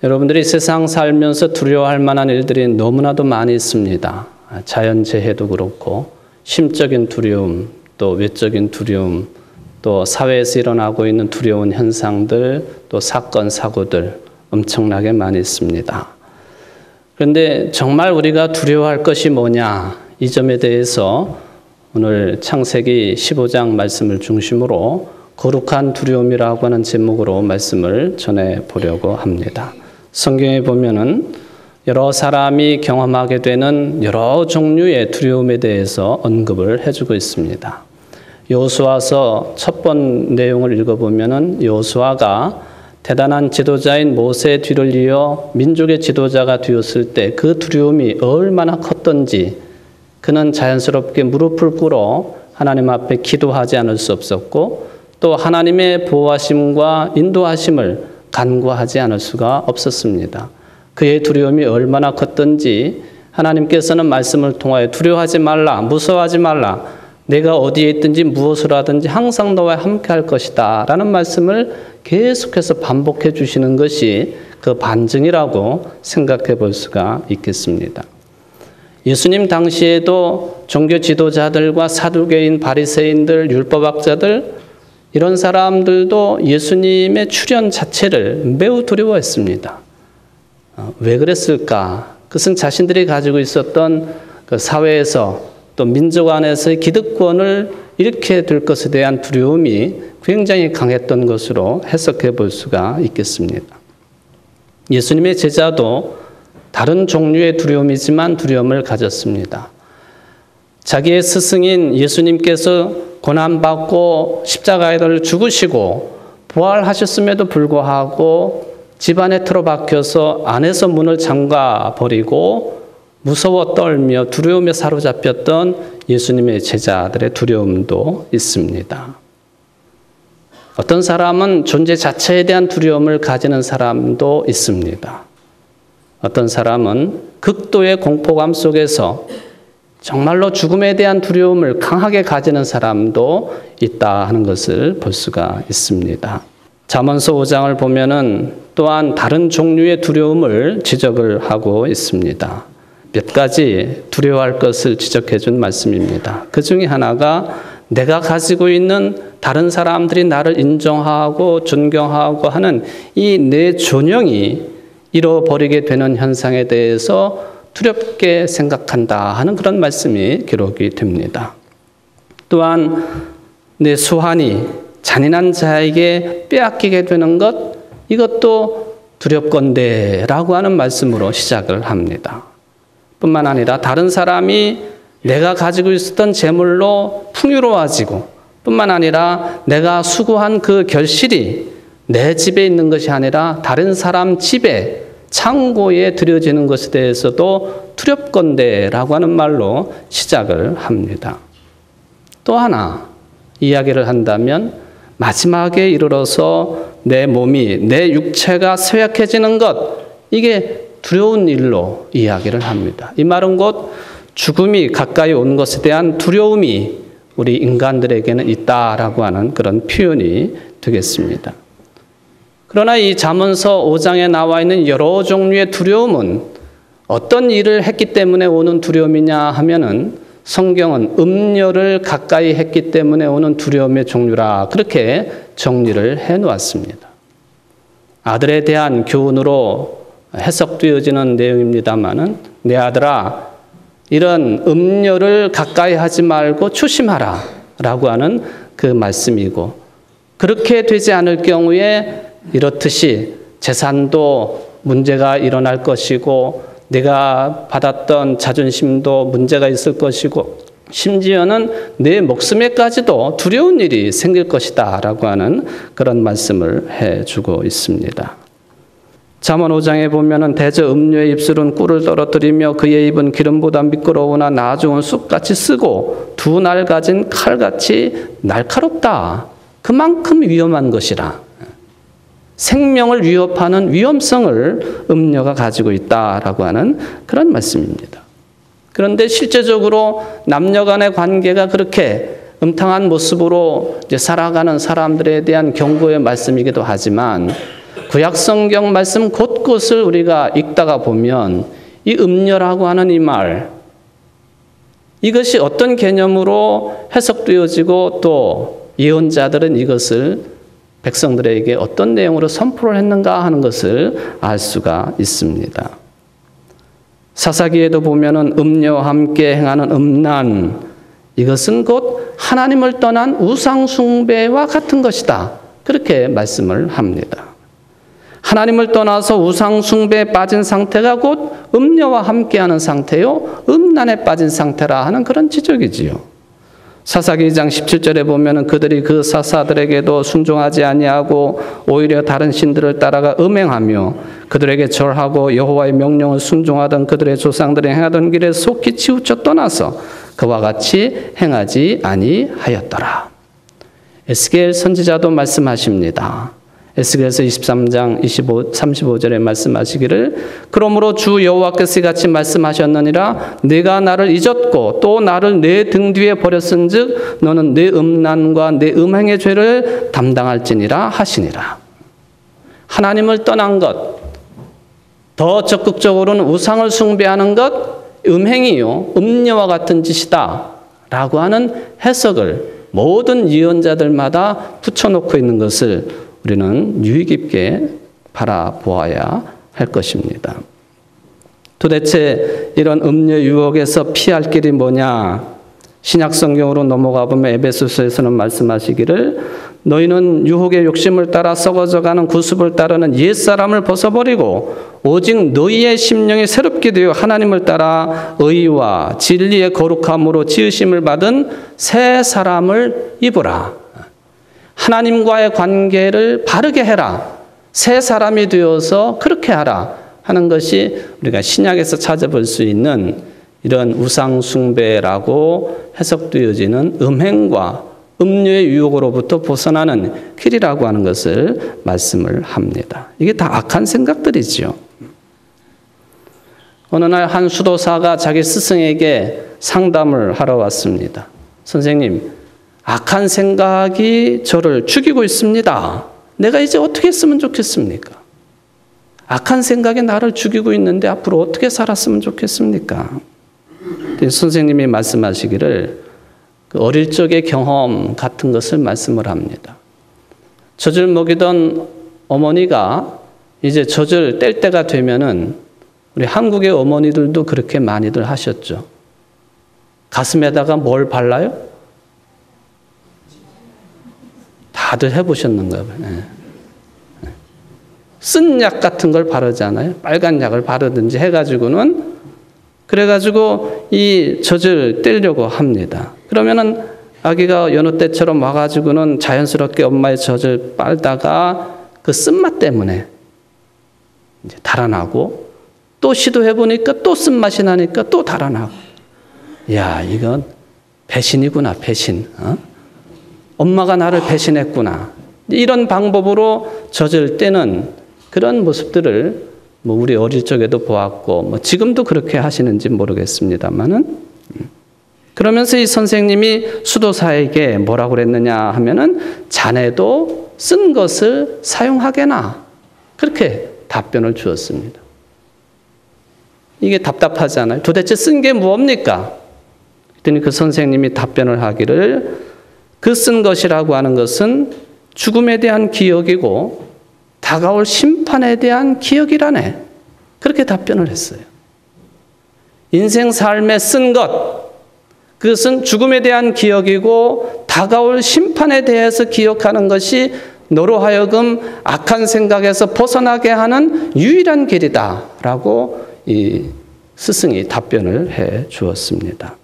여러분들이 세상 살면서 두려워할 만한 일들이 너무나도 많이 있습니다. 자연재해도 그렇고 심적인 두려움, 또 외적인 두려움, 또 사회에서 일어나고 있는 두려운 현상들, 또 사건, 사고들 엄청나게 많이 있습니다. 그런데 정말 우리가 두려워할 것이 뭐냐, 이 점에 대해서 오늘 창세기 15장 말씀을 중심으로 거룩한 두려움이라고 하는 제목으로 말씀을 전해보려고 합니다. 성경에 보면은 여러 사람이 경험하게 되는 여러 종류의 두려움에 대해서 언급을 해주고 있습니다. 여호수아서 첫 번 내용을 읽어보면은 여호수아가 대단한 지도자인 모세의 뒤를 이어 민족의 지도자가 되었을 때 그 두려움이 얼마나 컸던지 그는 자연스럽게 무릎을 꿇어 하나님 앞에 기도하지 않을 수 없었고 또 하나님의 보호하심과 인도하심을 간구하지 않을 수가 없었습니다. 그의 두려움이 얼마나 컸던지 하나님께서는 말씀을 통하여 두려워하지 말라, 무서워하지 말라, 내가 어디에 있든지 무엇을 하든지 항상 너와 함께 할 것이다 라는 말씀을 계속해서 반복해 주시는 것이 그 반증이라고 생각해 볼 수가 있겠습니다. 예수님 당시에도 종교 지도자들과 사두개인, 바리새인들, 율법학자들 이런 사람들도 예수님의 출현 자체를 매우 두려워했습니다. 왜 그랬을까? 그것은 자신들이 가지고 있었던 그 사회에서 또 민족 안에서의 기득권을 잃게 될 것에 대한 두려움이 굉장히 강했던 것으로 해석해 볼 수가 있겠습니다. 예수님의 제자도 다른 종류의 두려움이지만 두려움을 가졌습니다. 자기의 스승인 예수님께서 고난받고 십자가에 달려 죽으시고 부활하셨음에도 불구하고 집안에 틀어박혀서 안에서 문을 잠가 버리고 무서워 떨며 두려움에 사로잡혔던 예수님의 제자들의 두려움도 있습니다. 어떤 사람은 존재 자체에 대한 두려움을 가지는 사람도 있습니다. 어떤 사람은 극도의 공포감 속에서 정말로 죽음에 대한 두려움을 강하게 가지는 사람도 있다 하는 것을 볼 수가 있습니다. 잠언서 5장을 보면은 또한 다른 종류의 두려움을 지적을 하고 있습니다. 몇 가지 두려워할 것을 지적해 준 말씀입니다. 그 중에 하나가 내가 가지고 있는 다른 사람들이 나를 인정하고 존경하고 하는 이 내 존영이 잃어버리게 되는 현상에 대해서 두렵게 생각한다 하는 그런 말씀이 기록이 됩니다. 또한 내 수완이 잔인한 자에게 빼앗기게 되는 것, 이것도 두렵건대 라고 하는 말씀으로 시작을 합니다. 뿐만 아니라 다른 사람이 내가 가지고 있었던 재물로 풍요로워지고 뿐만 아니라 내가 수고한 그 결실이 내 집에 있는 것이 아니라 다른 사람 집에 창고에 들여지는 것에 대해서도 두렵건대 라고 하는 말로 시작을 합니다. 또 하나 이야기를 한다면 마지막에 이르러서 내 몸이, 내 육체가 쇠약해지는 것, 이게 두려운 일로 이야기를 합니다. 이 말은 곧 죽음이 가까이 온 것에 대한 두려움이 우리 인간들에게는 있다라고 하는 그런 표현이 되겠습니다. 그러나 이 잠언서 5장에 나와 있는 여러 종류의 두려움은 어떤 일을 했기 때문에 오는 두려움이냐 하면은 성경은 음녀를 가까이 했기 때문에 오는 두려움의 종류라 그렇게 정리를 해 놓았습니다. 아들에 대한 교훈으로 해석되어지는 내용입니다만은 내 아들아 이런 음녀를 가까이 하지 말고 조심하라 라고 하는 그 말씀이고 그렇게 되지 않을 경우에 이렇듯이 재산도 문제가 일어날 것이고 내가 받았던 자존심도 문제가 있을 것이고 심지어는 내 목숨에까지도 두려운 일이 생길 것이다 라고 하는 그런 말씀을 해주고 있습니다. 잠언 5장에 보면은 대저 음녀의 입술은 꿀을 떨어뜨리며 그의 입은 기름보다 미끄러우나 나중은 쑥같이 쓰고 두 날 가진 칼같이 날카롭다. 그만큼 위험한 것이라. 생명을 위협하는 위험성을 음녀가 가지고 있다라고 하는 그런 말씀입니다. 그런데 실제적으로 남녀 간의 관계가 그렇게 음탕한 모습으로 이제 살아가는 사람들에 대한 경고의 말씀이기도 하지만 구약 성경 말씀 곳곳을 우리가 읽다가 보면 이 음녀라고 하는 이 말, 이것이 어떤 개념으로 해석되어지고 또 예언자들은 이것을 백성들에게 어떤 내용으로 선포를 했는가 하는 것을 알 수가 있습니다. 사사기에도 보면은 음녀와 함께 행하는 음란, 이것은 곧 하나님을 떠난 우상 숭배와 같은 것이다. 그렇게 말씀을 합니다. 하나님을 떠나서 우상 숭배에 빠진 상태가 곧 음녀와 함께하는 상태요, 음란에 빠진 상태라 하는 그런 지적이지요. 사사기 2장 17절에 보면은 그들이 그 사사들에게도 순종하지 아니하고 오히려 다른 신들을 따라가 음행하며 그들에게 절하고 여호와의 명령을 순종하던 그들의 조상들이 행하던 길에 속히 치우쳐 떠나서 그와 같이 행하지 아니하였더라. 에스겔 선지자도 말씀하십니다. 에스겔서 23장 35절에 말씀하시기를 그러므로 주 여호와께서 이같이 말씀하셨느니라 내가 나를 잊었고 또 나를 내 등 뒤에 버렸은즉 너는 내 음란과 내 음행의 죄를 담당할지니라 하시니라. 하나님을 떠난 것, 더 적극적으로는 우상을 숭배하는 것, 음행이요 음녀와 같은 짓이다 라고 하는 해석을 모든 예언자들마다 붙여놓고 있는 것을 우리는 유의 깊게 바라보아야 할 것입니다. 도대체 이런 음녀 유혹에서 피할 길이 뭐냐? 신약 성경으로 넘어가 보면 에베소서에서는 말씀하시기를 너희는 유혹의 욕심을 따라 썩어져가는 구습을 따르는 옛사람을 벗어버리고 오직 너희의 심령이 새롭게 되어 하나님을 따라 의와 진리의 거룩함으로 지으심을 받은 새 사람을 입으라. 하나님과의 관계를 바르게 해라. 새 사람이 되어서 그렇게 하라 하는 것이 우리가 신약에서 찾아볼 수 있는 이런 우상 숭배라고 해석되어지는 음행과 음료의 유혹으로부터 벗어나는 길이라고 하는 것을 말씀을 합니다. 이게 다 악한 생각들이지요. 어느 날 한 수도사가 자기 스승에게 상담을 하러 왔습니다. 선생님, 악한 생각이 저를 죽이고 있습니다. 내가 이제 어떻게 했으면 좋겠습니까? 악한 생각이 나를 죽이고 있는데 앞으로 어떻게 살았으면 좋겠습니까? 선생님이 말씀하시기를 그 어릴 적의 경험 같은 것을 말씀을 합니다. 젖을 먹이던 어머니가 이제 젖을 뗄 때가 되면은 우리 한국의 어머니들도 그렇게 많이들 하셨죠. 가슴에다가 뭘 발라요? 다들 해보셨는가 봐요. 쓴 약 같은 걸 바르잖아요. 빨간 약을 바르든지 해가지고는 그래가지고 이 젖을 떼려고 합니다. 그러면은 아기가 여느 때처럼 와가지고는 자연스럽게 엄마의 젖을 빨다가 그 쓴맛 때문에 이제 달아나고 또 시도해보니까 또 쓴맛이 나니까 또 달아나고. 야, 이건 배신이구나, 배신. 엄마가 나를 배신했구나. 이런 방법으로 젖을 떼는 그런 모습들을 우리 어릴 적에도 보았고 지금도 그렇게 하시는지 모르겠습니다만은 그러면서 이 선생님이 수도사에게 뭐라고 그랬느냐 하면은 자네도 쓴 것을 사용하게나 그렇게 답변을 주었습니다. 이게 답답하잖아요. 도대체 쓴 게 뭡니까? 그랬더니 그 선생님이 답변을 하기를 그 쓴 것이라고 하는 것은 죽음에 대한 기억이고 다가올 심판에 대한 기억이라네. 그렇게 답변을 했어요. 인생 삶에 쓴 것, 그것은 죽음에 대한 기억이고 다가올 심판에 대해서 기억하는 것이 너로 하여금 악한 생각에서 벗어나게 하는 유일한 길이다라고 이 스승이 답변을 해 주었습니다.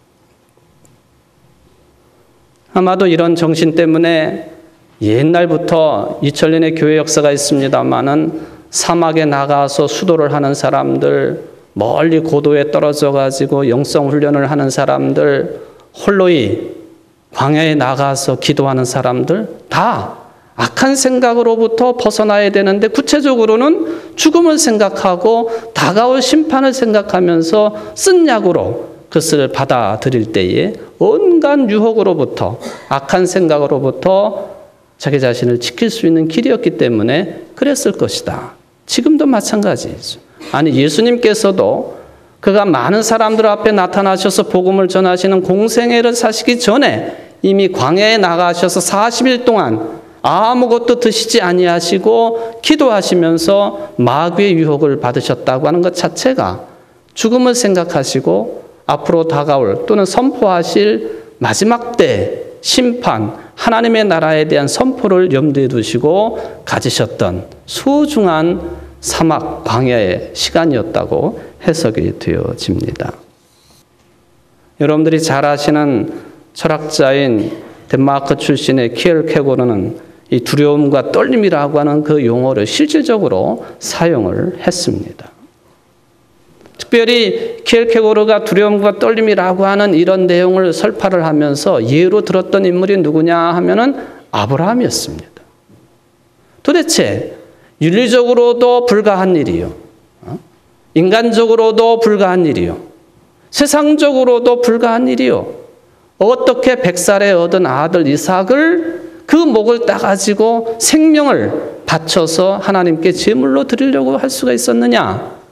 아마도 이런 정신 때문에 옛날부터 2000년의 교회 역사가 있습니다만은 사막에 나가서 수도를 하는 사람들, 멀리 고도에 떨어져 가지고 영성 훈련을 하는 사람들, 홀로이 광야에 나가서 기도하는 사람들 다 악한 생각으로부터 벗어나야 되는데 구체적으로는 죽음을 생각하고 다가올 심판을 생각하면서 쓴 약으로 그것을 받아들일 때에 온갖 유혹으로부터 악한 생각으로부터 자기 자신을 지킬 수 있는 길이었기 때문에 그랬을 것이다. 지금도 마찬가지죠. 아니 예수님께서도 그가 많은 사람들 앞에 나타나셔서 복음을 전하시는 공생애를 사시기 전에 이미 광야에 나가셔서 40일 동안 아무것도 드시지 아니하시고 기도하시면서 마귀의 유혹을 받으셨다고 하는 것 자체가 죽음을 생각하시고 앞으로 다가올 또는 선포하실 마지막 때 심판, 하나님의 나라에 대한 선포를 염두에 두시고 가지셨던 소중한 사막 광야의 시간이었다고 해석이 되어집니다. 여러분들이 잘 아시는 철학자인 덴마크 출신의 키엘케고르는 이 두려움과 떨림이라고 하는 그 용어를 실질적으로 사용을 했습니다. 특별히 키엘케고르가 두려움과 떨림이라고 하는 이런 내용을 설파를 하면서 예로 들었던 인물이 누구냐 하면은 아브라함이었습니다. 도대체 윤리적으로도 불가한 일이요, 인간적으로도 불가한 일이요, 세상적으로도 불가한 일이요, 어떻게 100살에 얻은 아들 이삭을 그 목을 따가지고 생명을 바쳐서 하나님께 제물로 드리려고 할 수가 있었느냐?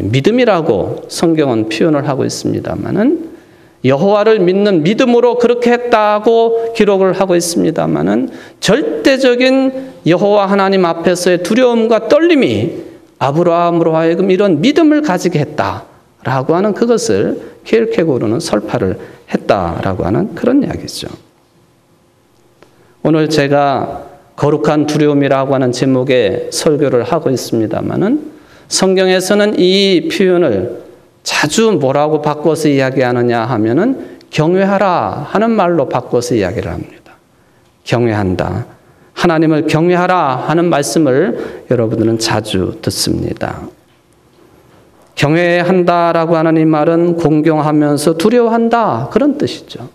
믿음이라고 성경은 표현을 하고 있습니다마는 여호와를 믿는 믿음으로 그렇게 했다고 기록을 하고 있습니다마는 절대적인 여호와 하나님 앞에서의 두려움과 떨림이 아브라함으로 하여금 이런 믿음을 가지게 했다라고 하는 그것을 키엘케고르는 설파를 했다라고 하는 그런 이야기죠. 오늘 제가 거룩한 두려움이라고 하는 제목의 설교를 하고 있습니다마는 성경에서는 이 표현을 자주 뭐라고 바꿔서 이야기하느냐 하면은 경외하라 하는 말로 바꿔서 이야기를 합니다. 경외한다. 하나님을 경외하라 하는 말씀을 여러분들은 자주 듣습니다. 경외한다라고 하는 이 말은 공경하면서 두려워한다 그런 뜻이죠.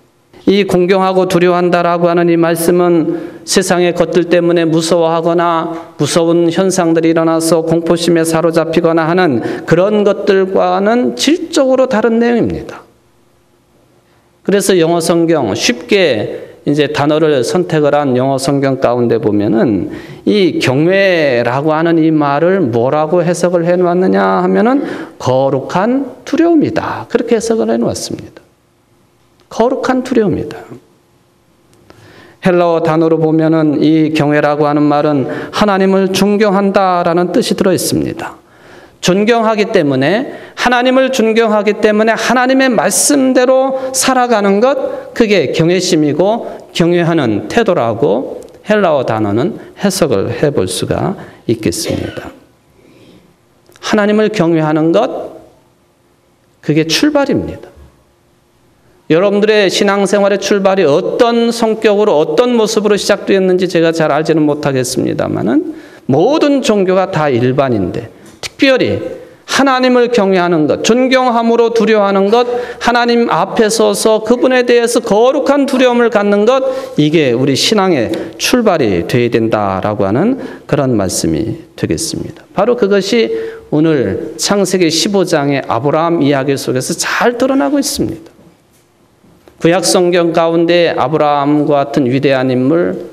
이 공경하고 두려워한다라고 하는 이 말씀은 세상의 것들 때문에 무서워하거나 무서운 현상들이 일어나서 공포심에 사로잡히거나 하는 그런 것들과는 질적으로 다른 내용입니다. 그래서 영어 성경 쉽게 이제 단어를 선택을 한 영어 성경 가운데 보면은 이 경외라고 하는 이 말을 뭐라고 해석을 해 놓았느냐 하면은 거룩한 두려움이다. 그렇게 해석을 해 놓았습니다. 거룩한 두려움이다. 헬라어 단어로 보면은 이 경외라고 하는 말은 하나님을 존경한다라는 뜻이 들어 있습니다. 존경하기 때문에 하나님을 존경하기 때문에 하나님의 말씀대로 살아가는 것 그게 경외심이고 경외하는 태도라고 헬라어 단어는 해석을 해볼 수가 있겠습니다. 하나님을 경외하는 것 그게 출발입니다. 여러분들의 신앙생활의 출발이 어떤 성격으로 어떤 모습으로 시작되었는지 제가 잘 알지는 못하겠습니다만은 모든 종교가 다 일반인데 특별히 하나님을 경외하는 것, 존경함으로 두려워하는 것, 하나님 앞에 서서 그분에 대해서 거룩한 두려움을 갖는 것, 이게 우리 신앙의 출발이 되어야 된다라고 하는 그런 말씀이 되겠습니다. 바로 그것이 오늘 창세기 15장의 아브라함 이야기 속에서 잘 드러나고 있습니다. 구약 성경 가운데 아브라함과 같은 위대한 인물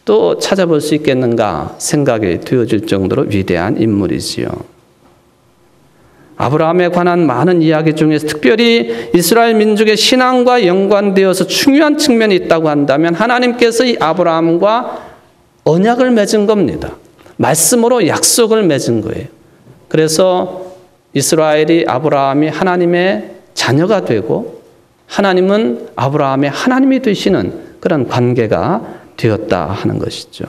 또 찾아볼 수 있겠는가 생각이 되어질 정도로 위대한 인물이지요. 아브라함에 관한 많은 이야기 중에서 특별히 이스라엘 민족의 신앙과 연관되어서 중요한 측면이 있다고 한다면 하나님께서 이 아브라함과 언약을 맺은 겁니다. 말씀으로 약속을 맺은 거예요. 그래서 이스라엘이 아브라함이 하나님의 자녀가 되고 하나님은 아브라함의 하나님이 되시는 그런 관계가 되었다 하는 것이죠.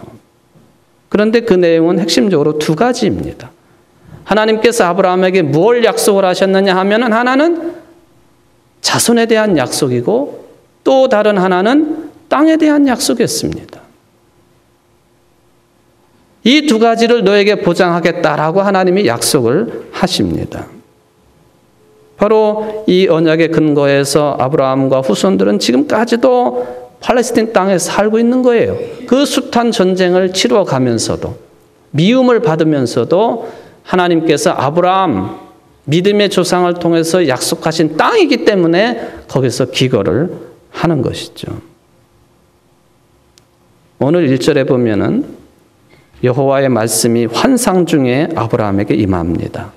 그런데 그 내용은 핵심적으로 두 가지입니다. 하나님께서 아브라함에게 뭘 약속을 하셨느냐 하면은 하나는 자손에 대한 약속이고 또 다른 하나는 땅에 대한 약속이었습니다. 이 두 가지를 너에게 보장하겠다라고 하나님이 약속을 하십니다. 바로 이 언약의 근거에서 아브라함과 후손들은 지금까지도 팔레스틴 땅에 살고 있는 거예요. 그 숱한 전쟁을 치러가면서도 미움을 받으면서도 하나님께서 아브라함 믿음의 조상을 통해서 약속하신 땅이기 때문에 거기서 기거를 하는 것이죠. 오늘 1절에 보면은 여호와의 말씀이 환상 중에 아브라함에게 임합니다.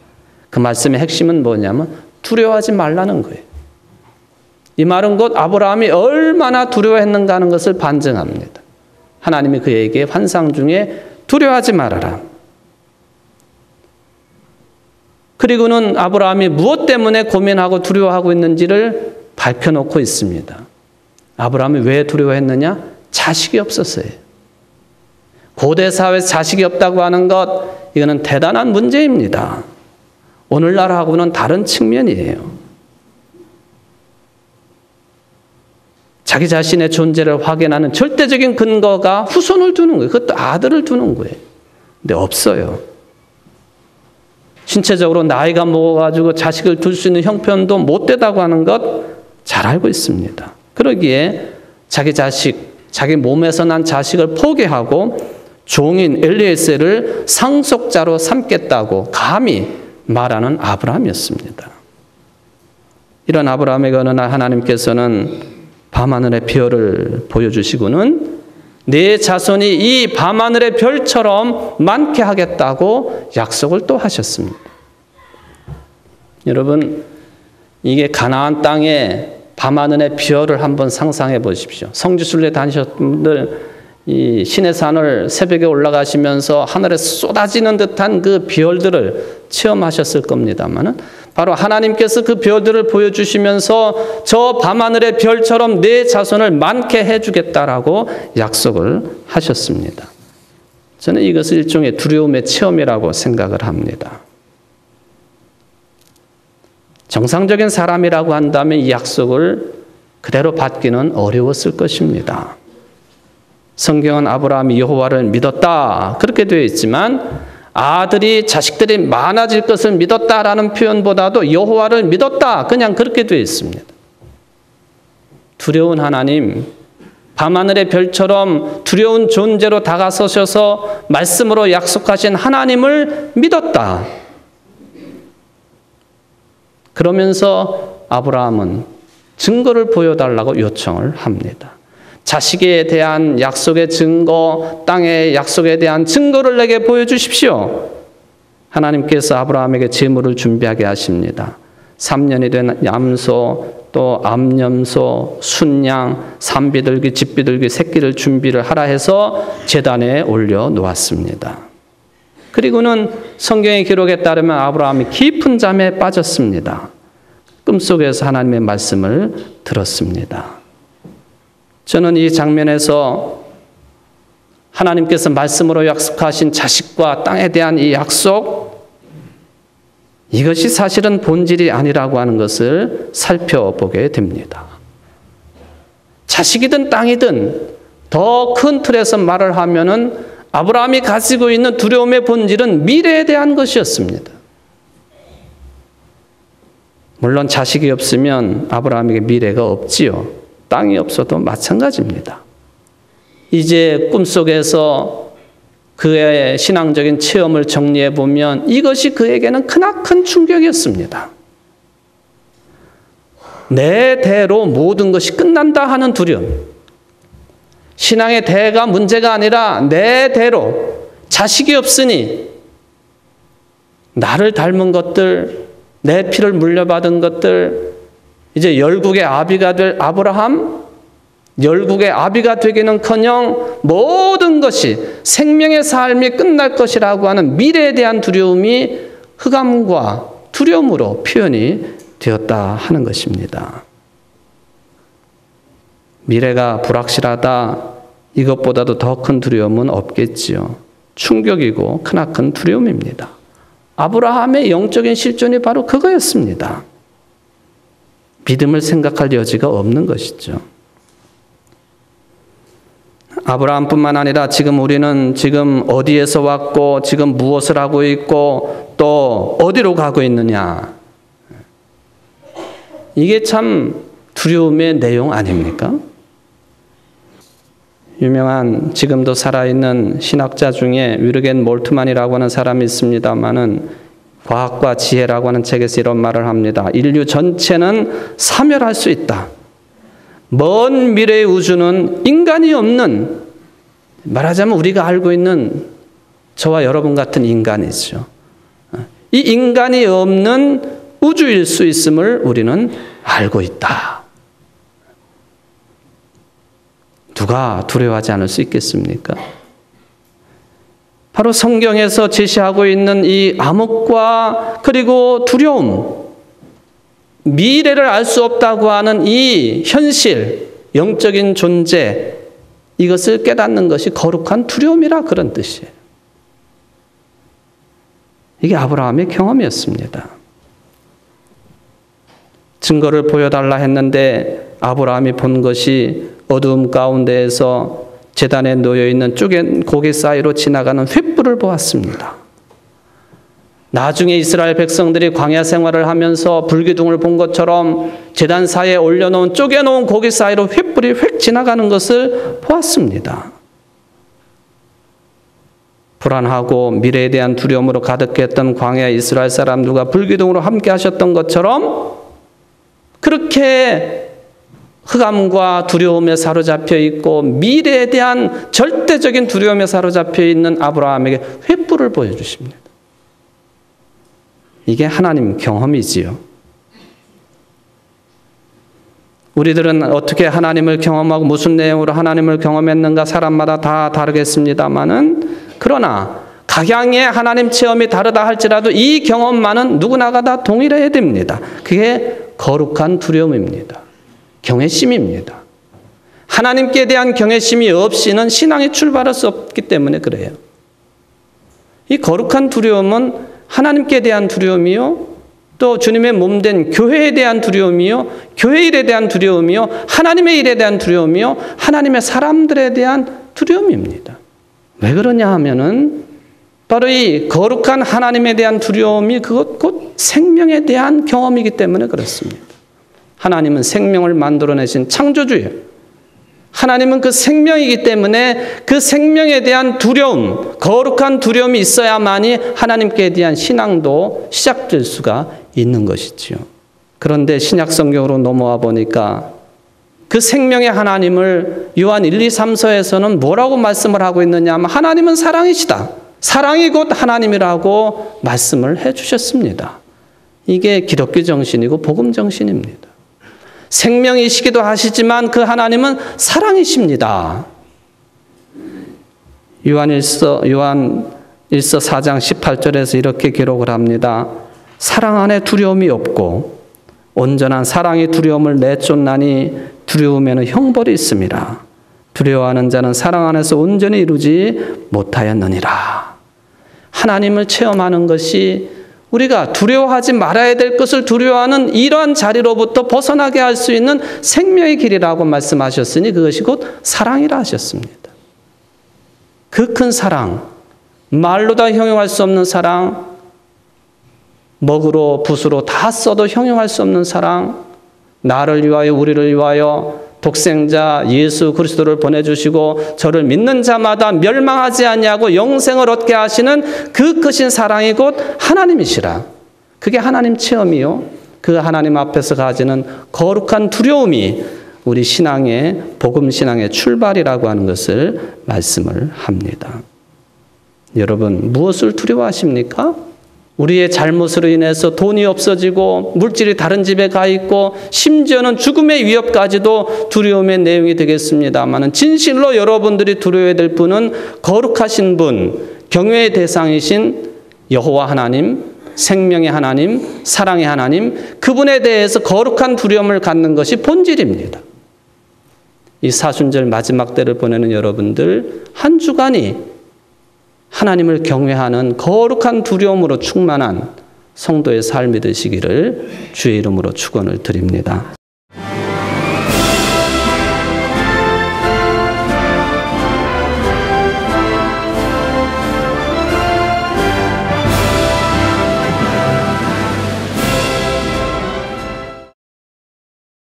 그 말씀의 핵심은 뭐냐면 두려워하지 말라는 거예요. 이 말은 곧 아브라함이 얼마나 두려워했는가 하는 것을 반증합니다. 하나님이 그에게 환상 중에 두려워하지 말아라. 그리고는 아브라함이 무엇 때문에 고민하고 두려워하고 있는지를 밝혀놓고 있습니다. 아브라함이 왜 두려워했느냐? 자식이 없었어요. 고대 사회에서 자식이 없다고 하는 것, 이거는 대단한 문제입니다. 오늘날하고는 다른 측면이에요. 자기 자신의 존재를 확인하는 절대적인 근거가 후손을 두는 거예요. 그것도 아들을 두는 거예요. 근데 없어요. 신체적으로 나이가 먹어가지고 자식을 둘 수 있는 형편도 못 되다고 하는 것 잘 알고 있습니다. 그러기에 자기 자식, 자기 몸에서 난 자식을 포기하고 종인 엘리에셀을 상속자로 삼겠다고 감히 말하는 아브라함이었습니다. 이런 아브라함에게 어느 날 하나님께서는 밤하늘의 별을 보여주시고는 네 자손이 이 밤하늘의 별처럼 많게 하겠다고 약속을 또 하셨습니다. 여러분, 이게 가나안 땅에 밤하늘의 별을 한번 상상해 보십시오. 성지순례 다니셨던 분들 이 신의 산을 새벽에 올라가시면서 하늘에 쏟아지는 듯한 그 별들을 체험하셨을 겁니다만은 바로 하나님께서 그 별들을 보여주시면서 저 밤하늘의 별처럼 내 자손을 많게 해주겠다라고 약속을 하셨습니다. 저는 이것을 일종의 두려움의 체험이라고 생각을 합니다. 정상적인 사람이라고 한다면 이 약속을 그대로 받기는 어려웠을 것입니다. 성경은 아브라함이 여호와를 믿었다 그렇게 되어 있지만 아들이 자식들이 많아질 것을 믿었다라는 표현보다도 여호와를 믿었다 그냥 그렇게 되어 있습니다. 두려운 하나님, 밤하늘의 별처럼 두려운 존재로 다가서셔서 말씀으로 약속하신 하나님을 믿었다. 그러면서 아브라함은 증거를 보여달라고 요청을 합니다. 자식에 대한 약속의 증거, 땅의 약속에 대한 증거를 내게 보여주십시오. 하나님께서 아브라함에게 제물을 준비하게 하십니다. 3년이 된 염소, 또 암염소, 순양, 산비둘기, 집비둘기, 새끼를 준비를 하라 해서 제단에 올려놓았습니다. 그리고는 성경의 기록에 따르면 아브라함이 깊은 잠에 빠졌습니다. 꿈속에서 하나님의 말씀을 들었습니다. 저는 이 장면에서 하나님께서 말씀으로 약속하신 자식과 땅에 대한 이 약속, 이것이 사실은 본질이 아니라고 하는 것을 살펴보게 됩니다. 자식이든 땅이든 더 큰 틀에서 말을 하면은 아브라함이 가지고 있는 두려움의 본질은 미래에 대한 것이었습니다. 물론 자식이 없으면 아브라함에게 미래가 없지요. 땅이 없어도 마찬가지입니다. 이제 꿈속에서 그의 신앙적인 체험을 정리해 보면 이것이 그에게는 크나큰 충격이었습니다. 내 대로 모든 것이 끝난다 하는 두려움. 신앙의 대가 문제가 아니라 내 대로 자식이 없으니 나를 닮은 것들, 내 피를 물려받은 것들, 이제 열국의 아비가 될 아브라함, 열국의 아비가 되기는커녕 모든 것이 생명의 삶이 끝날 것이라고 하는 미래에 대한 두려움이 흑암과 두려움으로 표현이 되었다 하는 것입니다. 미래가 불확실하다, 이것보다도 더 큰 두려움은 없겠지요. 충격이고 크나큰 두려움입니다. 아브라함의 영적인 실존이 바로 그거였습니다. 믿음을 생각할 여지가 없는 것이죠. 아브라함뿐만 아니라 지금 우리는 지금 어디에서 왔고 지금 무엇을 하고 있고 또 어디로 가고 있느냐. 이게 참 두려움의 내용 아닙니까? 유명한 지금도 살아있는 신학자 중에 위르겐 몰트만이라고 하는 사람이 있습니다마는 과학과 지혜라고 하는 책에서 이런 말을 합니다. 인류 전체는 사멸할 수 있다. 먼 미래의 우주는 인간이 없는 말하자면 우리가 알고 있는 저와 여러분 같은 인간이죠. 이 인간이 없는 우주일 수 있음을 우리는 알고 있다. 누가 두려워하지 않을 수 있겠습니까? 바로 성경에서 제시하고 있는 이 암흑과 그리고 두려움, 미래를 알 수 없다고 하는 이 현실, 영적인 존재, 이것을 깨닫는 것이 거룩한 두려움이라 그런 뜻이에요. 이게 아브라함의 경험이었습니다. 증거를 보여달라 했는데 아브라함이 본 것이 어두움 가운데에서 제단에 놓여있는 쪼갠 고기 사이로 지나가는 횃불을 보았습니다. 나중에 이스라엘 백성들이 광야 생활을 하면서 불기둥을 본 것처럼 제단 사이에 올려놓은 쪼개놓은 고기 사이로 횃불이 휙 지나가는 것을 보았습니다. 불안하고 미래에 대한 두려움으로 가득했던 광야 이스라엘 사람들과 불기둥으로 함께 하셨던 것처럼 그렇게 흑암과 두려움에 사로잡혀 있고 미래에 대한 절대적인 두려움에 사로잡혀 있는 아브라함에게 횃불을 보여주십니다. 이게 하나님 경험이지요. 우리들은 어떻게 하나님을 경험하고 무슨 내용으로 하나님을 경험했는가 사람마다 다 다르겠습니다만은 그러나 각양의 하나님 체험이 다르다 할지라도 이 경험만은 누구나가 다 동일해야 됩니다. 그게 거룩한 두려움입니다. 경외심입니다. 하나님께 대한 경외심이 없이는 신앙이 출발할 수 없기 때문에 그래요. 이 거룩한 두려움은 하나님께 대한 두려움이요, 또 주님의 몸된 교회에 대한 두려움이요, 교회 일에 대한 두려움이요, 하나님의 일에 대한 두려움이요, 하나님의 사람들에 대한 두려움입니다. 왜 그러냐 하면은 바로 이 거룩한 하나님에 대한 두려움이 그것 곧 생명에 대한 경험이기 때문에 그렇습니다. 하나님은 생명을 만들어내신 창조주예요. 하나님은 그 생명이기 때문에 그 생명에 대한 두려움, 거룩한 두려움이 있어야만이 하나님께 대한 신앙도 시작될 수가 있는 것이지요. 그런데 신약 성경으로 넘어와 보니까 그 생명의 하나님을 요한 1, 2, 3서에서는 뭐라고 말씀을 하고 있느냐 하면 하나님은 사랑이시다. 사랑이 곧 하나님이라고 말씀을 해 주셨습니다. 이게 기독교 정신이고 복음 정신입니다. 생명이시기도 하시지만 그 하나님은 사랑이십니다. 요한 1서 4장 18절에서 이렇게 기록을 합니다. 사랑 안에 두려움이 없고 온전한 사랑이 두려움을 내쫓나니 두려움에는 형벌이 있음이라. 두려워하는 자는 사랑 안에서 온전히 이루지 못하였느니라. 하나님을 체험하는 것이 우리가 두려워하지 말아야 될 것을 두려워하는 이러한 자리로부터 벗어나게 할 수 있는 생명의 길이라고 말씀하셨으니 그것이 곧 사랑이라 하셨습니다. 그 큰 사랑, 말로 다 형용할 수 없는 사랑, 먹으로 붓으로 다 써도 형용할 수 없는 사랑, 나를 위하여 우리를 위하여 독생자 예수 그리스도를 보내주시고 저를 믿는 자마다 멸망하지 아니하고 영생을 얻게 하시는 그 크신 사랑이 곧 하나님이시라. 그게 하나님 체험이요. 그 하나님 앞에서 가지는 거룩한 두려움이 우리 신앙의 복음 신앙의 출발이라고 하는 것을 말씀을 합니다. 여러분 무엇을 두려워하십니까? 우리의 잘못으로 인해서 돈이 없어지고 물질이 다른 집에 가 있고 심지어는 죽음의 위협까지도 두려움의 내용이 되겠습니다만 진실로 여러분들이 두려워해야 될 분은 거룩하신 분, 경외의 대상이신 여호와 하나님, 생명의 하나님, 사랑의 하나님, 그분에 대해서 거룩한 두려움을 갖는 것이 본질입니다. 이 사순절 마지막 때를 보내는 여러분들 한 주간이 하나님을 경외하는 거룩한 두려움으로 충만한 성도의 삶이 되시기를 주의 이름으로 축원을 드립니다.